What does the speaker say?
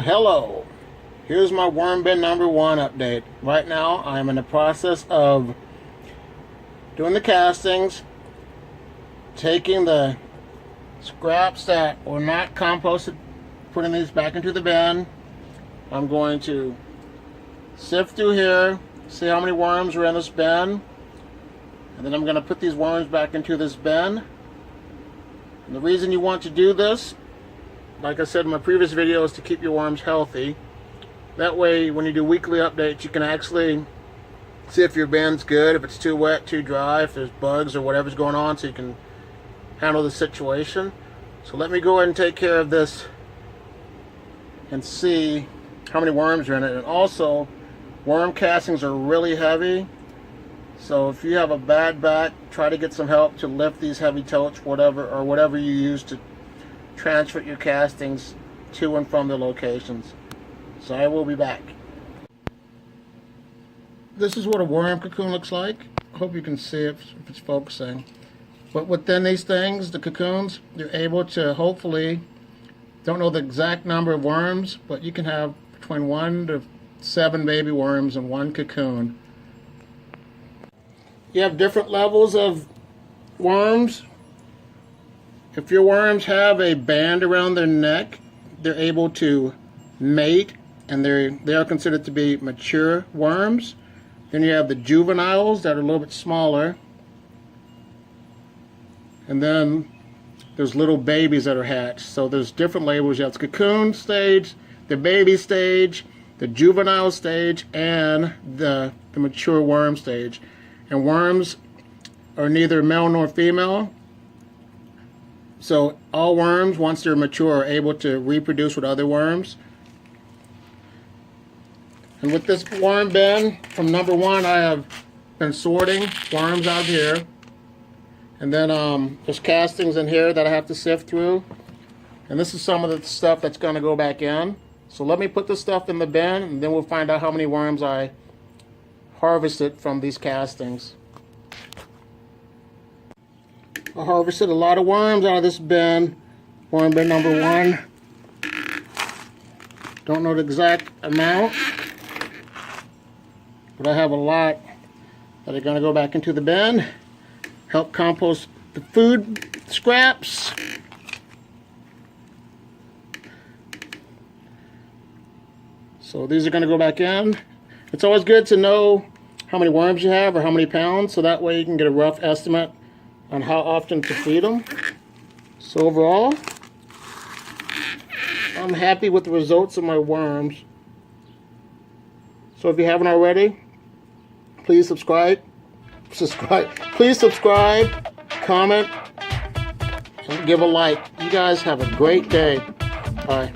Hello. Here's my worm bin number 1 update. Right now I'm in the process of doing the castings, taking the scraps that were not composted, putting these back into the bin. I'm going to sift through here, see how many worms are in this bin, and then I'm going to put these worms back into this bin. And the reason you want to do this, like I said in my previous video, is to keep your worms healthy. That way when you do weekly updates you can actually see if your bin's good, if it's too wet, too dry, if there's bugs or whatever's going on, so you can handle the situation. So let me go ahead and take care of this and see how many worms are in it. And also, worm castings are really heavy, so if you have a bad back, try to get some help to lift these heavy totes, whatever you use to transfer your castings to and from the locations. So I will be back. This is what a worm cocoon looks like. I hope you can see it if it's focusing. But within these things, the cocoons, you're able to hopefully, don't know the exact number of worms, but you can have between 1 to 7 baby worms in one cocoon. You have different levels of worms. If your worms have a band around their neck, they're able to mate, and they are considered to be mature worms. Then you have the juveniles that are a little bit smaller, and then there's little babies that are hatched. So there's different labels. You have the cocoon stage, the baby stage, the juvenile stage, and the mature worm stage. And worms are neither male nor female. So all worms, once they're mature, are able to reproduce with other worms. And with this worm bin, from number 1, I have been sorting worms out here. And then there's castings in here that I have to sift through. And this is some of the stuff that's going to go back in. So let me put this stuff in the bin, and then we'll find out how many worms I harvested from these castings. I harvested a lot of worms out of this bin, worm bin number 1. Don't know the exact amount, but I have a lot that are going to go back into the bin, help compost the food scraps. So these are going to go back in. It's always good to know how many worms you have or how many pounds, so that way you can get a rough estimate on how often to feed them. So overall, I'm happy with the results of my worms. So if you haven't already, please subscribe, comment, and give a like. You guys have a great day. Bye.